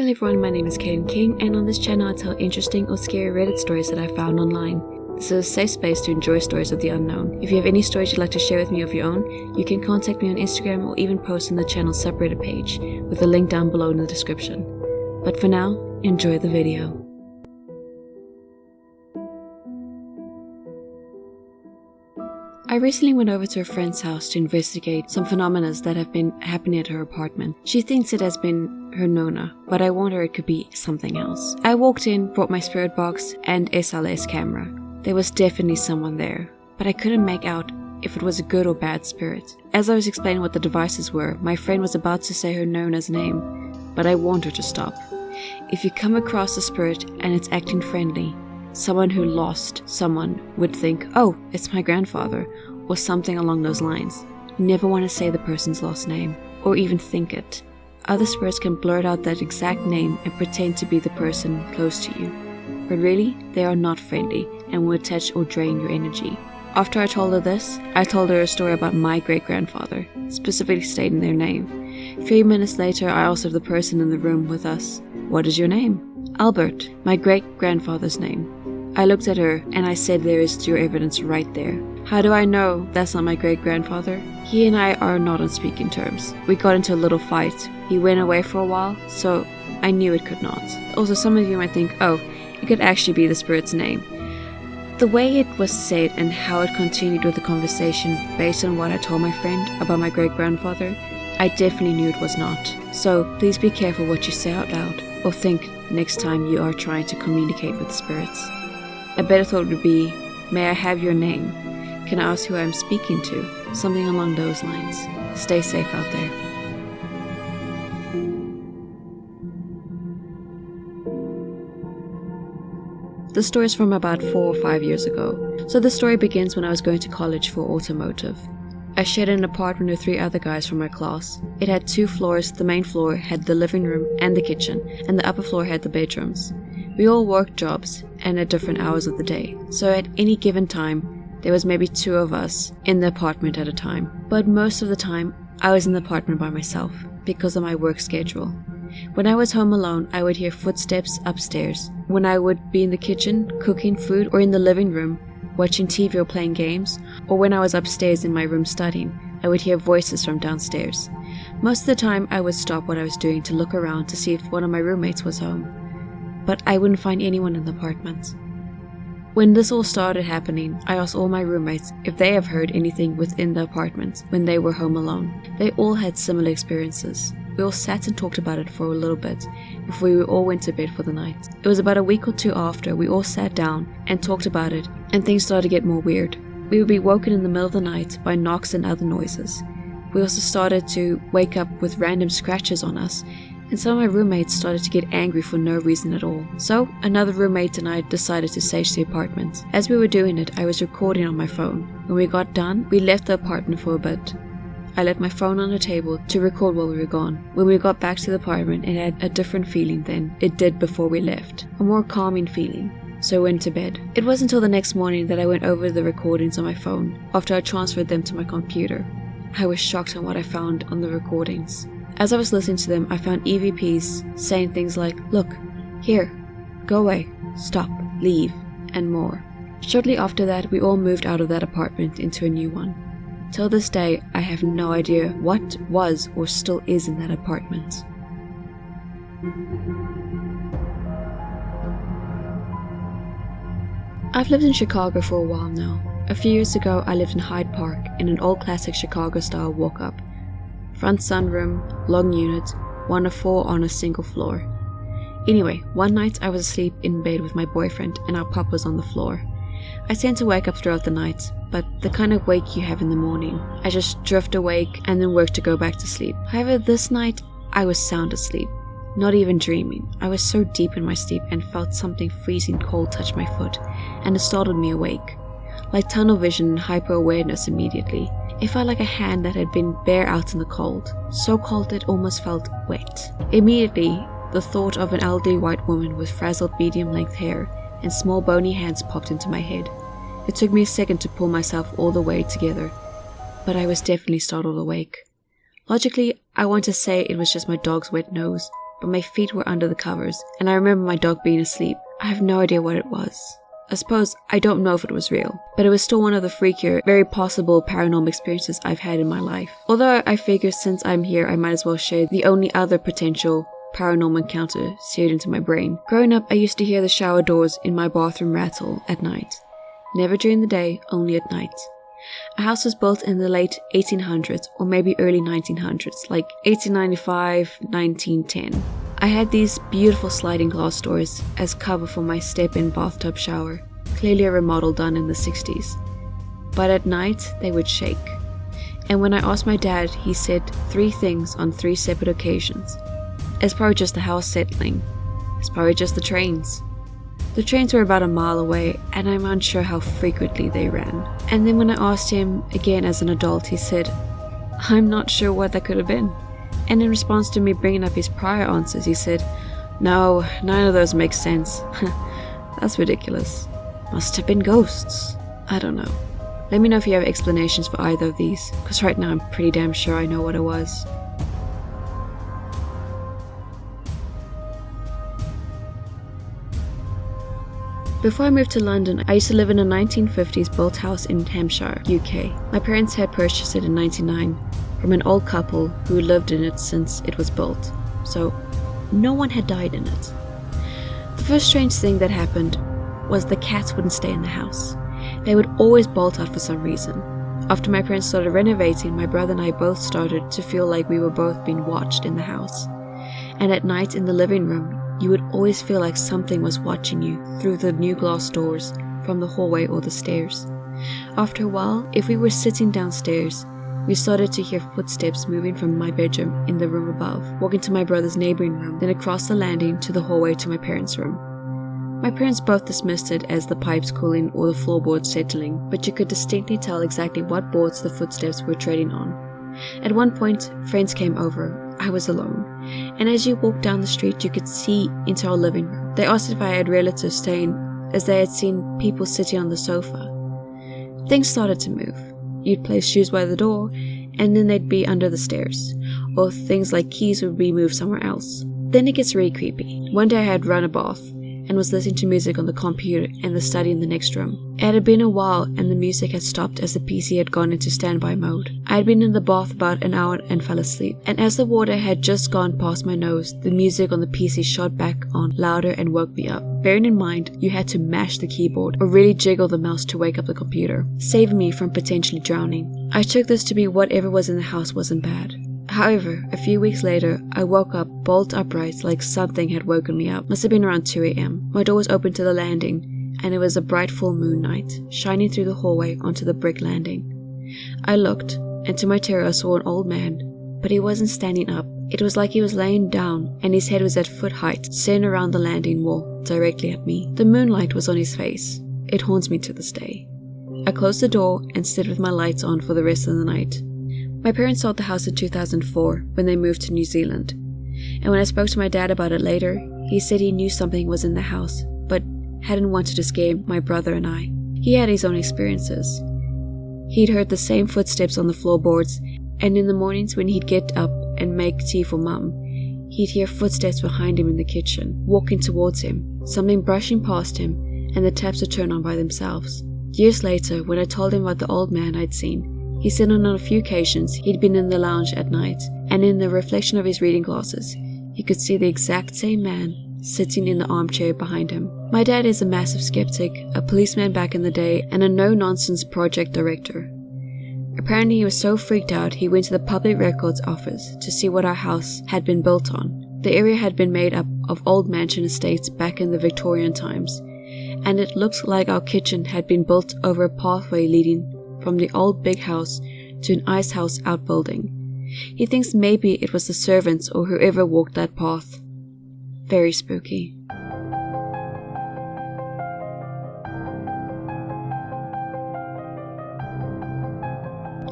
Hello everyone, my name is Kaden King, and on this channel I tell interesting or scary Reddit stories that I found online. This is a safe space to enjoy stories of the unknown. If you have any stories you'd like to share with me of your own, you can contact me on Instagram or even post on the channel's subreddit page, with a link down below in the description. But for now, enjoy the video. I recently went over to a friend's house to investigate some phenomena that have been happening at her apartment. She thinks it has been her Nona, but I warned her it could be something else. I walked in, brought my spirit box and SLS camera. There was definitely someone there, but I couldn't make out if it was a good or bad spirit. As I was explaining what the devices were, my friend was about to say her Nona's name, but I warned her to stop. If you come across a spirit and it's acting friendly, someone who lost someone would think, oh, it's my grandfather, or something along those lines. You never want to say the person's last name, or even think it. Other spirits can blurt out that exact name and pretend to be the person close to you. But really, they are not friendly and will attach or drain your energy. After I told her this, I told her a story about my great-grandfather, specifically stating their name. A few minutes later, I asked the person in the room with us, "What is your name?" "Albert, my great-grandfather's name." I looked at her and I said, "There is your evidence right there." "How do I know that's not my great-grandfather?" "He and I are not on speaking terms. We got into a little fight. He went away for a while, so I knew it could not." Also, some of you might think, oh, it could actually be the spirit's name. The way it was said and how it continued with the conversation based on what I told my friend about my great-grandfather, I definitely knew it was not. So please be careful what you say out loud, or think next time you are trying to communicate with spirits. A better thought would be, "May I have your name? Can I ask who I am speaking to?" Something along those lines. Stay safe out there. The story is from about 4 or 5 years ago. So the story begins when I was going to college for automotive. I shared an apartment with 3 other guys from my class. It had 2 floors. The main floor had the living room and the kitchen, and the upper floor had the bedrooms. We all worked jobs and at different hours of the day, so at any given time, there was maybe 2 of us in the apartment at a time. But most of the time, I was in the apartment by myself because of my work schedule. When I was home alone, I would hear footsteps upstairs. When I would be in the kitchen, cooking food, or in the living room, watching TV or playing games, or when I was upstairs in my room studying, I would hear voices from downstairs. Most of the time, I would stop what I was doing to look around to see if one of my roommates was home. But I wouldn't find anyone in the apartment. When this all started happening, I asked all my roommates if they have heard anything within the apartment when they were home alone. They all had similar experiences. We all sat and talked about it for a little bit before we all went to bed for the night. It was about a week or 2 after we all sat down and talked about it, and things started to get more weird. We would be woken in the middle of the night by knocks and other noises. We also started to wake up with random scratches on us, and some of my roommates started to get angry for no reason at all. So another roommate and I decided to sage the apartment. As we were doing it, I was recording on my phone. When we got done, we left the apartment for a bit. I left my phone on the table to record while we were gone. When we got back to the apartment, it had a different feeling than it did before we left. A more calming feeling. So I went to bed. It wasn't until the next morning that I went over the recordings on my phone after I transferred them to my computer. I was shocked on what I found on the recordings. As I was listening to them, I found EVPs saying things like, "Look, here, go away, stop, leave," and more. Shortly after that, we all moved out of that apartment into a new one. Till this day, I have no idea what was or still is in that apartment. I've lived in Chicago for a while now. A few years ago, I lived in Hyde Park in an old classic Chicago-style walk-up. Front sunroom, long unit, 1 of 4 on a single floor. Anyway, one night I was asleep in bed with my boyfriend and our pup was on the floor. I tend to wake up throughout the night, but the kind of wake you have in the morning. I just drift awake and then work to go back to sleep. However, this night, I was sound asleep, not even dreaming. I was so deep in my sleep and felt something freezing cold touch my foot, and it startled me awake. Like tunnel vision and hyper-awareness immediately. It felt like a hand that had been bare out in the cold, so cold it almost felt wet. Immediately, the thought of an elderly white woman with frazzled medium-length hair and small bony hands popped into my head. It took me a second to pull myself all the way together, but I was definitely startled awake. Logically, I want to say it was just my dog's wet nose, but my feet were under the covers, and I remember my dog being asleep. I have no idea what it was. I suppose I don't know if it was real, but it was still one of the freakier, very possible paranormal experiences I've had in my life. Although I figure since I'm here, I might as well share the only other potential paranormal encounter seared into my brain. Growing up, I used to hear the shower doors in my bathroom rattle at night. Never during the day, only at night. Our house was built in the late 1800s or maybe early 1900s, like 1895, 1910. I had these beautiful sliding glass doors as cover for my step-in bathtub shower, clearly a remodel done in the 60s. But at night, they would shake. And when I asked my dad, he said 3 things on 3 separate occasions. It's probably just the house settling. It's probably just the trains. The trains were about a mile away, and I'm unsure how frequently they ran. And then when I asked him again as an adult, he said, I'm not sure what that could have been. And in response to me bringing up his prior answers, he said, no, none of those make sense. That's ridiculous. Must have been ghosts. I don't know. Let me know if you have explanations for either of these, because right now I'm pretty damn sure I know what it was. Before I moved to London, I used to live in a 1950s built house in Hampshire, UK. My parents had purchased it in 1999 from an old couple who lived in it since it was built, so no one had died in it. The first strange thing that happened was the cats wouldn't stay in the house. They would always bolt out for some reason. After my parents started renovating, my brother and I both started to feel like we were both being watched in the house. And at night in the living room, you would always feel like something was watching you through the new glass doors from the hallway or the stairs. After a while, if we were sitting downstairs, we started to hear footsteps moving from my bedroom in the room above, walking to my brother's neighboring room, then across the landing to the hallway to my parents' room. My parents both dismissed it as the pipes cooling or the floorboards settling, but you could distinctly tell exactly what boards the footsteps were treading on. At one point, friends came over. I was alone, and as you walked down the street, you could see into our living room. They asked if I had relatives staying, as they had seen people sitting on the sofa. Things started to move. You'd place shoes by the door, and then they'd be under the stairs, or things like keys would be moved somewhere else. Then it gets really creepy. One day I had run a bath, and was listening to music on the computer in the study in the next room. It had been a while and the music had stopped as the PC had gone into standby mode. I had been in the bath about an hour and fell asleep, and as the water had just gone past my nose, the music on the PC shot back on louder and woke me up. Bearing in mind, you had to mash the keyboard or really jiggle the mouse to wake up the computer, saving me from potentially drowning. I took this to be whatever was in the house wasn't bad. However, a few weeks later, I woke up bolt upright like something had woken me up. Must have been around 2 a.m. My door was open to the landing, and it was a bright full moon night, shining through the hallway onto the brick landing. I looked, and to my terror I saw an old man, but he wasn't standing up. It was like he was laying down, and his head was at foot height, staring around the landing wall, directly at me. The moonlight was on his face. It haunts me to this day. I closed the door and stayed with my lights on for the rest of the night. My parents sold the house in 2004 when they moved to New Zealand, and when I spoke to my dad about it later, he said he knew something was in the house, but hadn't wanted to scare my brother and I. He had his own experiences. He'd heard the same footsteps on the floorboards, and in the mornings when he'd get up and make tea for Mum, he'd hear footsteps behind him in the kitchen, walking towards him, something brushing past him, and the taps would turn on by themselves. Years later, when I told him about the old man I'd seen, he said on a few occasions he'd been in the lounge at night, and in the reflection of his reading glasses, he could see the exact same man sitting in the armchair behind him. My dad is a massive skeptic, a policeman back in the day, and a no-nonsense project director. Apparently he was so freaked out he went to the public records office to see what our house had been built on. The area had been made up of old mansion estates back in the Victorian times, and it looked like our kitchen had been built over a pathway leading from the old big house to an ice house outbuilding. He thinks maybe it was the servants or whoever walked that path. Very spooky.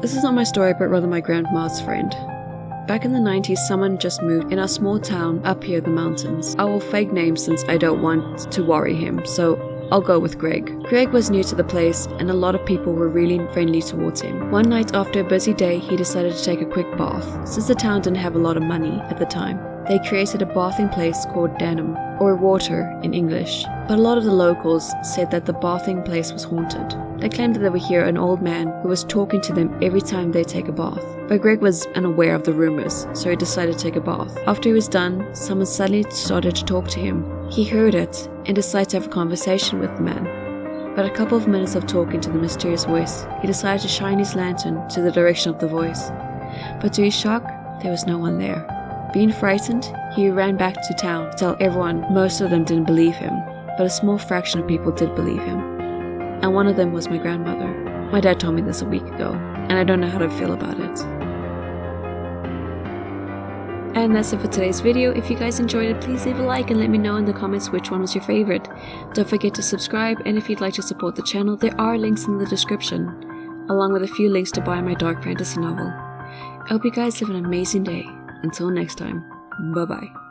This is not my story, but rather my grandma's friend. Back in the 90s, someone just moved in our small town up here in the mountains. I will fake names since I don't want to worry him, so I'll go with Greg. Greg was new to the place, and a lot of people were really friendly towards him. One night after a busy day, he decided to take a quick bath, since the town didn't have a lot of money at the time. they created a bathing place called Denham, or water in English. But a lot of the locals said that the bathing place was haunted. They claimed that they would hear an old man who was talking to them every time they take a bath. But Greg was unaware of the rumors, so he decided to take a bath. After he was done, someone suddenly started to talk to him. He heard it and decided to have a conversation with the man. But a couple of minutes of talking to the mysterious voice, he decided to shine his lantern to the direction of the voice. But to his shock, there was no one there. Being frightened, he ran back to town to tell everyone. Most of them didn't believe him, but a small fraction of people did believe him. And one of them was my grandmother. My dad told me this a week ago, and I don't know how to feel about it. And that's it for today's video. If you guys enjoyed it, please leave a like and let me know in the comments which one was your favorite. Don't forget to subscribe, and if you'd like to support the channel, there are links in the description, along with a few links to buy my dark fantasy novel. I hope you guys have an amazing day. Until next time, bye bye.